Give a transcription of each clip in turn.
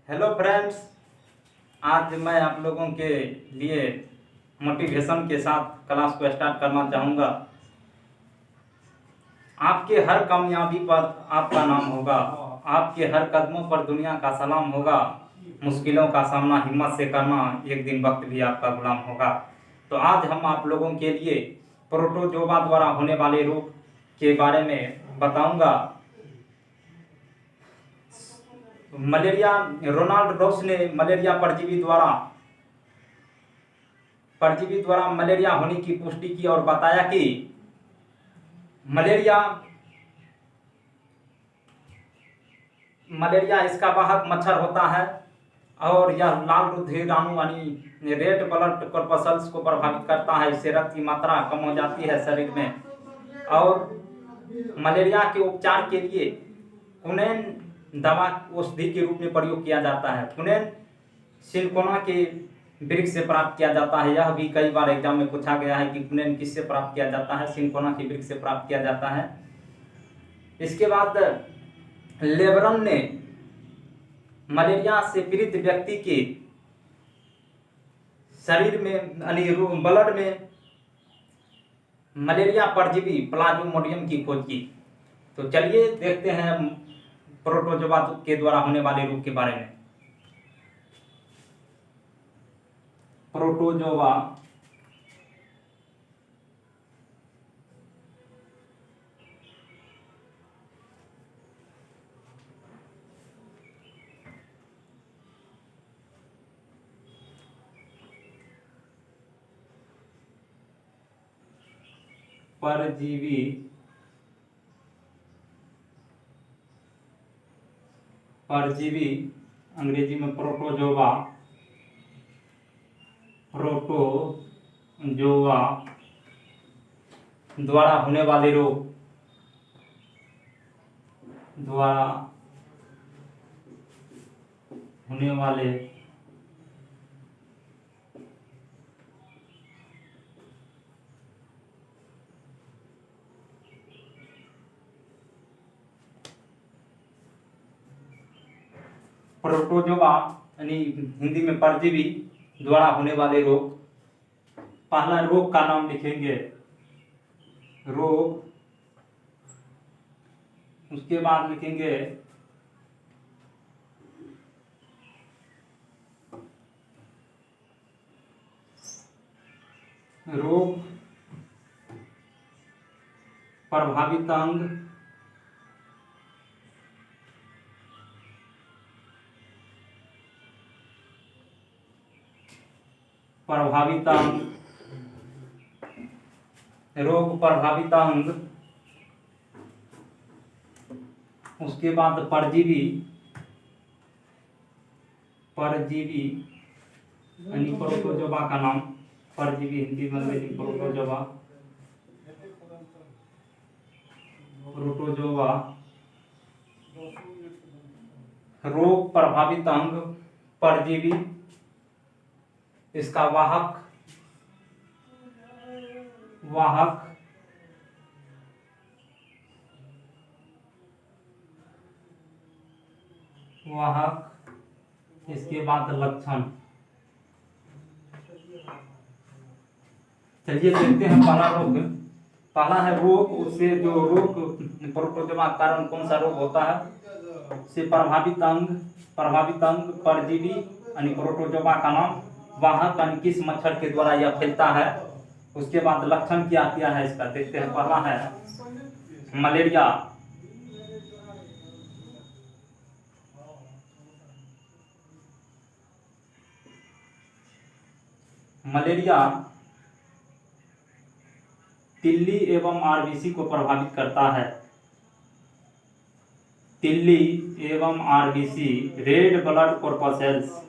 Hello friends, आज मैं आप लोगों के लिए मोटिवेशन के साथ क्लास को स्टार्ट करना चाहूँगा। आपके हर कामयाबी पर आपका नाम होगा, आपके हर कदमों पर दुनिया का सलाम होगा। मुश्किलों का सामना हिम्मत से करना, एक दिन वक्त भी आपका गुलाम होगा। तो आज हम आप लोगों के लिए प्रोटोजोआ द्वारा होने वाले रोग के बारे में बताऊंगा। मलेरिया, रोनाल्ड रॉस ने मलेरिया परजीवी द्वारा मलेरिया होने की पुष्टि की और बताया कि मलेरिया इसका वाहक मच्छर होता है और यह लाल रुधिराणु यानी रेड ब्लड कॉर्पसल्स को प्रभावित करता है। इससे रक्त की मात्रा कम हो जाती है शरीर में। और मलेरिया के उपचार के लिए कुनैन दवा औषधि के रूप में प्रयोग किया जाता है। कुनैन सिनकोना के वृक्ष से प्राप्त किया जाता है। यह भी कई बार एग्जाम में पूछा गया है कि कुनैन किससे प्राप्त किया जाता है। सिनकोना के वृक्ष से प्राप्त किया जाता है। इसके बाद लेबरन ने मलेरिया से पीड़ित व्यक्ति के शरीर में यानी ब्लड में मलेरिया परजीवी प्लाज्मोडियम की खोज की। तो चलिए देखते हैं प्रोटोजोआ के द्वारा होने वाले रोग के बारे में। प्रोटोजोआ परजीवी अंग्रेजी में प्रोटोजोआ द्वारा होने वाले रोग प्रोटोजोआ यानी हिंदी में परजीवी द्वारा होने वाले रोग। पहला रोग का नाम लिखेंगे रोग, उसके बाद लिखेंगे रोग प्रभावित अंग, रोग प्रभावित अंग। उसके बाद परजीवी यानी प्रोटोजोआ का नाम, परजीवी हिंदी में अंग्रेजी प्रोटोजोआ रोग प्रभावित अंग परजीवी। इसका वाहक इसके बाद लक्षण। चलिए देखते हैं पहला रोग। पहला है रोग, उससे जो रोग प्रोटोजोआ के कारण कौन सा रोग होता है। से प्रभावित अंग परजीवी यानी प्रोटोजोआ का नाम, वाहक यानी किस मच्छर के द्वारा यह फैलता है। उसके बाद लक्षण क्या आती है इसका देखते हैं। पहला है मलेरिया तिल्ली एवं आरबीसी को प्रभावित करता है। तिल्ली एवं RBC red blood corpuscles.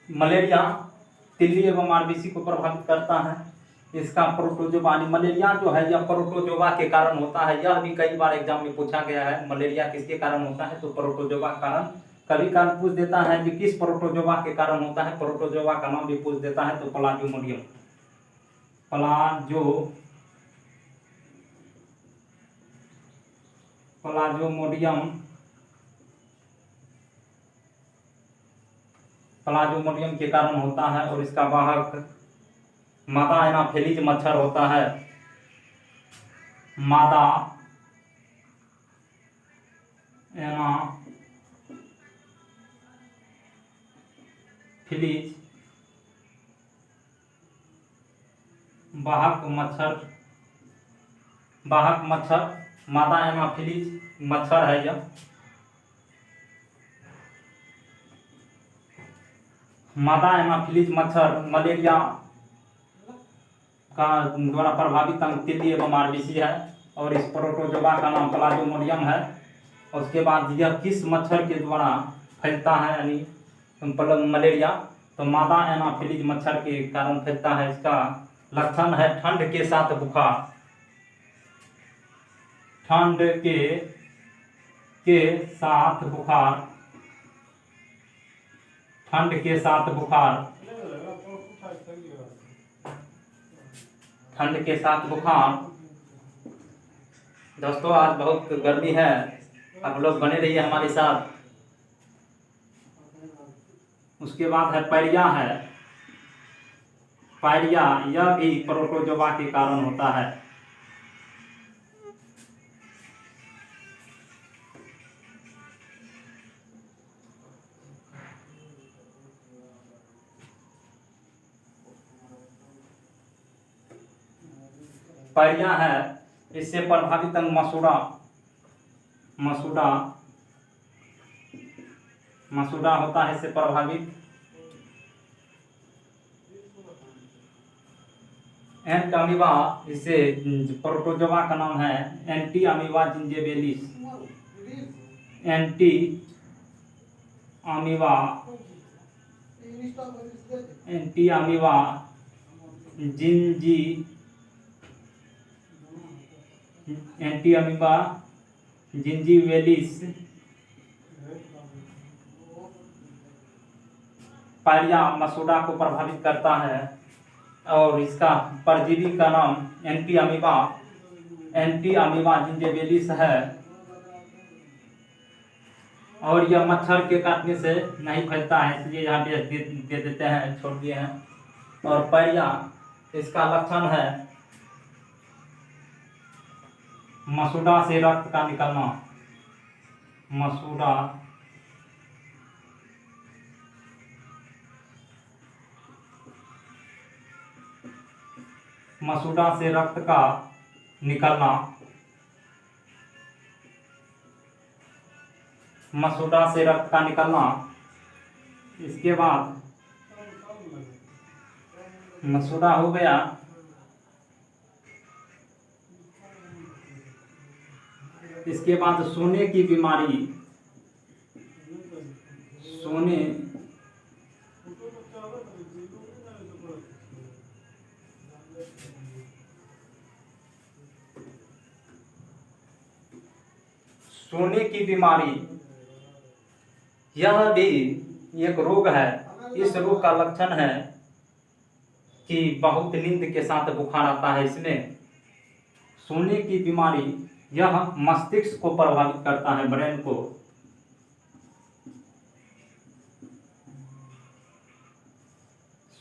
Malaria तिल्ली एवं आरबीसी को प्रभावित करता है। इसका प्रोटोजोआ मलेरिया जो है यह प्रोटोजोआ के कारण होता है। यह भी कई बार एग्जाम में पूछा गया है, मलेरिया किसके कारण होता है, तो प्रोटोजोआ के कारण कभी काल पूछ देता है कि किस प्रोटोजोआ के कारण होता है, प्रोटोजोआ का नाम भी पूछ देता है, तो प्लाज्मोडियम, प्लाज्मोडियम के कारण होता है। और इसका वाहक मादा एनाफिलीज मच्छर होता है, मादा एनाफिलीज वाहक मच्छर, मादा एनाफिलीज मच्छर है यह। मादा एनाफिलीज मच्छर मलेरिया का द्वारा प्रभावित तिल्ली एवं आरबीसी है। और इस प्रोटोजोआ का नाम प्लाज्मोडियम है। उसके बाद यह किस मच्छर के द्वारा फैलता है, यानी मलेरिया, तो मादा एनाफिलीज मच्छर के कारण फैलता है। इसका लक्षण है ठंड के साथ बुखार, ठंड के साथ बुखार, ठंड के साथ बुखार, ठंड के साथ बुखार। दोस्तों आज बहुत गर्मी है, आप लोग बने रहिए हमारे साथ। उसके बाद है पायरिया है, पायरिया यह भी प्रोटोजोआ के कारण होता है। पायरिया है, इससे प्रभावित मसूड़ा होता है इससे प्रभावित। एंट अमीबा, इससे प्रोटोजोआ का नाम है Entamoeba gingivalis, Entamoeba gingivalis pyorrhoea मसूड़ा को प्रभावित करता है। और इसका परजीवी का नाम एंटी अमीबा जिंजिबेलिस है। और यह मच्छर के काटने से नहीं फैलता है, इसलिए यहाँ पे दे देते हैं, छोड़ दिए हैं। और पायरिया इसका लक्षण है मसूड़ा से रक्त का निकलना, मसूड़ा से रक्त का निकलना, मसूड़ा से रक्त का निकलना। इसके बाद मसूड़ा हो गया, इसके बाद सोने की बीमारी, सोने की बीमारी, यह भी एक रोग है। इस रोग का लक्षण है कि बहुत नींद के साथ बुखार आता है इसमें। सोने की बीमारी यह मस्तिष्क को प्रभावित करता है, ब्रेन को।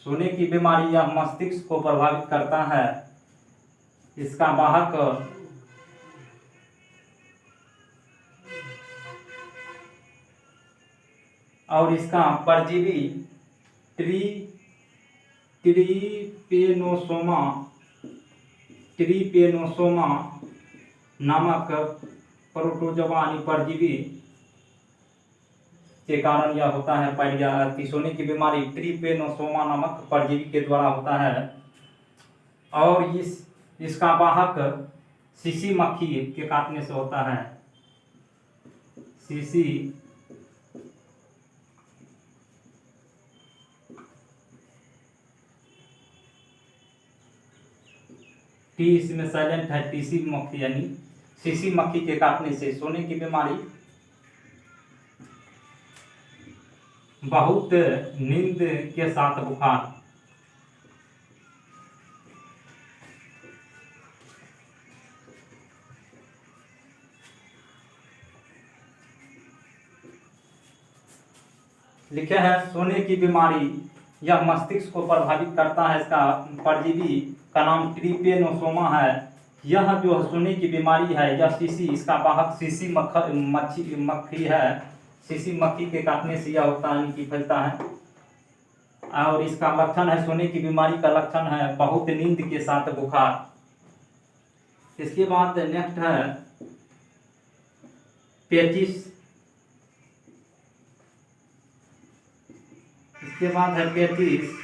सोने की बीमारी यह मस्तिष्क को प्रभावित करता है। इसका वाहक और इसका परजीवी ट्रीपेनोसोमा नामक प्रोटोजोआ परजीवी के कारण यह होता है। पायरिया सोने की बीमारी ट्रीपेनोसोमा नामक परजीवी के द्वारा होता है। और इसका वाहक सीसी मक्खी के काटने से होता है। सीसी टी इसमें साइलेंट है, टीसी मक्खी यानी सीसी मक्खी के काटने से सोने की बीमारी बहुत नींद के साथ बुखार। लिखे हैं सोने की बीमारी, यह मस्तिष्क को प्रभावित करता है। इसका परजीवी का नाम ट्रिपेनोसोमा है। यह जो सोने की बीमारी है, यह सीसी, इसका वाहक सीसी मक्खी है। सीसी मक्खी के काटने से यह होता है कि फैलता है। और इसका लक्षण है, सोने की बीमारी का लक्षण है बहुत नींद के साथ बुखार। इसके बाद नेक्स्ट है पेचिस। इसके बाद है पेचिस।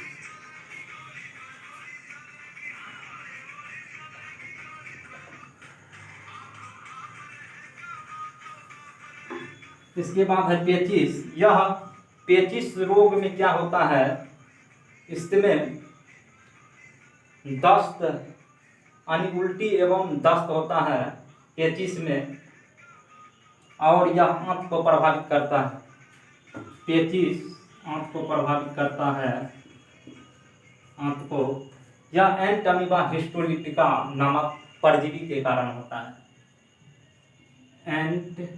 इसके बाद है पेचिस। यह पेचिस रोग में क्या होता है, इसमें दस्त यानी उल्टी एवं दस्त होता है पेचिस में, और यह आंत को प्रभावित करता है। पेचिस आंत को प्रभावित करता है, आंत को। यह एंट अमीबा हिस्टोलिटिका नामक परजीवी के कारण होता है। एंट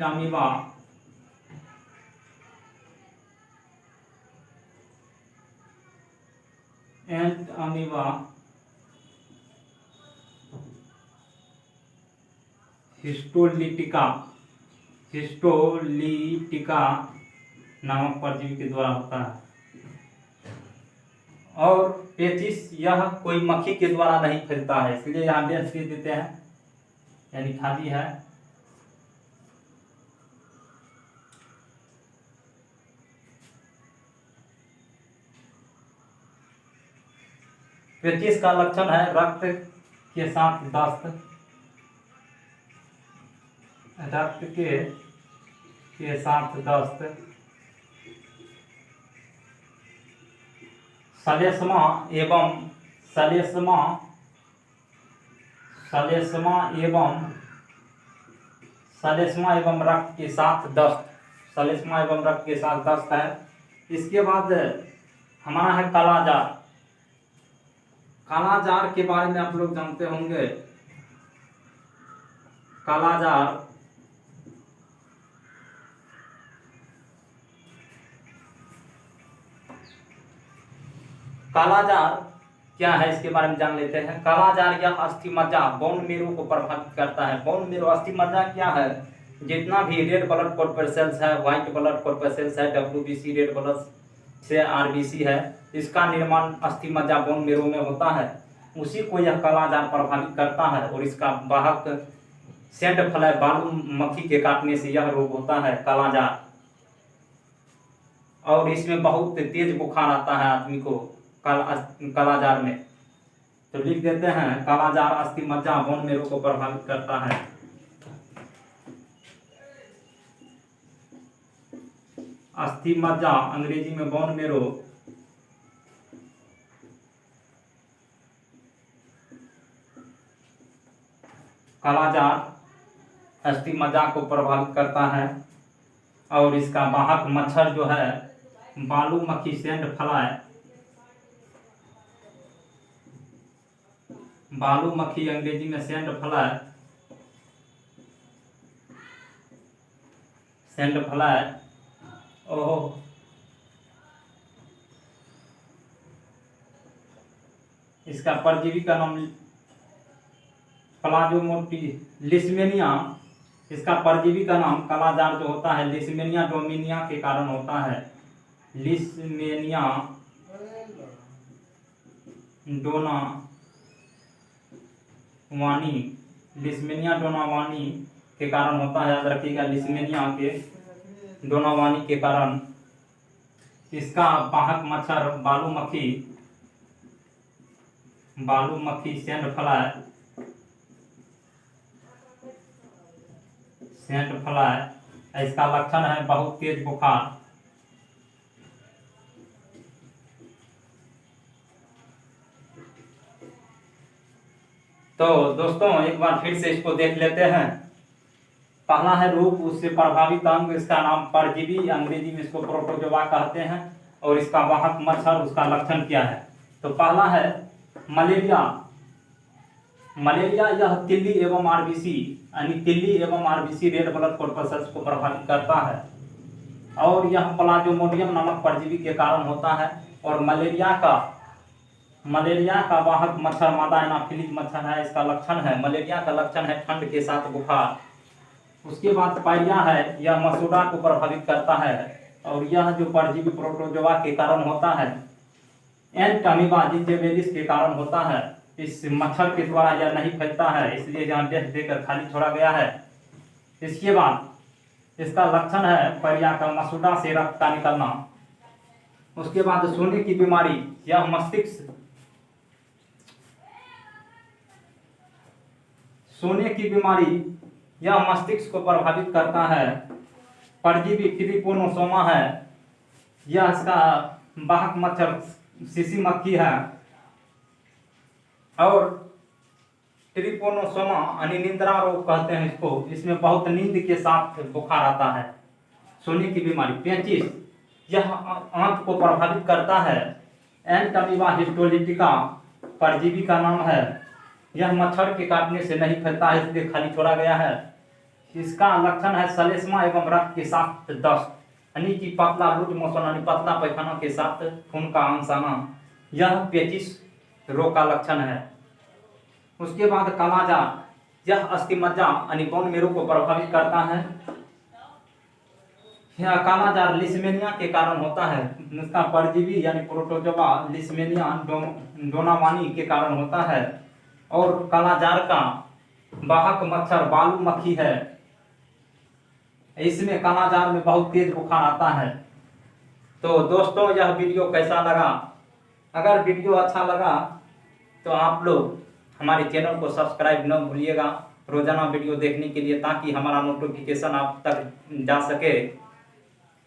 अमीबा हिस्टोलिटिका नामक परजीवी के द्वारा होता है। और पेचिस यह कोई मक्खी के द्वारा नहीं फैलता है, इसलिए यहाँ डेंस दे देते हैं, यानी खाली है। पेचिस का लक्षण है रक्त के साथ दस्त, रक्त के साथ दस्त, सलेस्मा एवं रक्त के साथ दस्त, सलेस्मा एवं रक्त के साथ दस्त है। इसके बाद हमारा है कालाजार। कालाजार के बारे में आप लोग जानते होंगे। कालाजार क्या है, इसके बारे में जान लेते हैं। कालाजार या अस्थि मज्जा बोन मेरो को प्रभावित करता है। बोन मेरो अस्थि मज्जा क्या है, जितना भी रेड ब्लड कॉर्पसेल्स है, व्हाइट ब्लड कॉर्पसेल्स है, WBC रेड ब्लड से RBC है, इसका निर्माण अस्थि मज्जा बोन मेरो में होता है। उसी को यह कालाजार प्रभावित करता है। और इसका वाहक सेंड फ्लाई बालू मक्खी के काटने से यह रोग होता है कालाजार। और इसमें बहुत तेज बुखार आता है आदमी को कालाजार में। तो लिख देते हैं कालाजार अस्थि मज्जा बोन मेरो को प्रभावित करता है। अस्थि मज्जा अंग्रेजी में बोन मेरो, कालाजार अस्थि मज्जा को प्रभावित करता है। और इसका वाहक मच्छर जो है बालू मक्खी सेंड फ्लाई, बालू मक्खी अंग्रेजी में सेंड फ्लाई। ओह, इसका परजीवी का नाम प्लाज्मोडी लिस्मेनिया। इसका परजीवी का नाम कालाजार जो होता है लिस्मेनिया डोमिनिया के कारण होता है। लिस्मेनिया डोनावानी के कारण होता है। याद रखिएगा, लिस्मेनिया के डोनावानी के कारण। इसका वाहक मच्छर बालू मक्खी सेंड फ्लाई। इसका लक्षण है बहुत तेज बुखार। तो दोस्तों एक बार फिर से इसको देख लेते हैं। पहला है रोग, उससे प्रभावित अंग, इसका नाम परजीवी, अंग्रेजी में इसको प्रोटोजोआ कहते हैं। और इसका वाहक मच्छर, उसका लक्षण क्या है? तो पहला है मलेरिया। मलेरिया यह तिल्ली एवं आरबीसी यानी तिल्ली एवं आरबीसी रेड ब्लड कॉर्पसल्स को प्रभावित करता है और यह प्लाज्मोडियम नामक परजीवी के कारण होता है। और मलेरिया का वाहक मच्छर मादा एनाफिलिस मच्छर है। इसका लक्षण है, मलेरिया का लक्षण है ठंड के साथ बुखार। उसके बाद पायरिया है, यह मसूड़ा को प्रभावित करता है और यह जो परजीवी प्रोटोजोआ के कारण होता है। एंटमीबा जिंजिबेलिस के कारण होता है। इस मच्छर के द्वारा यह नहीं फैलता है, इसलिए यहाँ डेथ देकर खाली छोड़ा गया है। इसके बाद इसका लक्षण है पायरिया का मसूड़ा से रक्त का निकलना। उसके बाद सोने की बीमारी, यह मस्तिष्क को प्रभावित करता है। परजीवी ट्रिपोनोसोमा है, यह इसका वाहक मच्छर सीसी मक्खी है। और ट्रिपोनोसोमा यानी निद्रा रोग कहते हैं इसको, इसमें बहुत नींद के साथ बुखार आता है। सोने की बीमारी। पेचिस, यह आंत को प्रभावित करता है। एंटमीबा हिस्टोलिटिका परजीवी का नाम है। यह मच्छर के काटने से नहीं फैलता है, इसलिए खाली छोड़ा गया है। इसका लक्षण है सलेस्मा एवं रक्त के साथ दस्त, यानी कि पतला लूज मोशन यानी पतला पैखाना के साथ खून का अंश आना, यह पेचिस रोग का लक्षण है। उसके बाद कालाजार, यह अस्थिमज्जा यानी बोन मेरो को प्रभावित करता है। यह कालाजार लिस्मेनिया के कारण होता है। इसका परजीवी यानी प्रोटोजोआ लिस्मेनिया डोनावानी के कारण होता है। और कालाजार का वाहक मच्छर बालू मक्खी है। इसमें कालाजार में बहुत तेज बुखार आता है। तो दोस्तों, यह वीडियो कैसा लगा? अगर वीडियो अच्छा लगा तो आप लोग हमारे चैनल को सब्सक्राइब न भूलिएगा रोजाना वीडियो देखने के लिए, ताकि हमारा नोटिफिकेशन आप तक जा सके।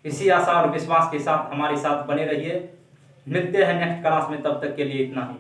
इसी आशा और विश्वास के साथ हमारे साथ बने रहिए। मिलते हैं नेक्स्ट क्लास में, तब तक के लिए इतना ही।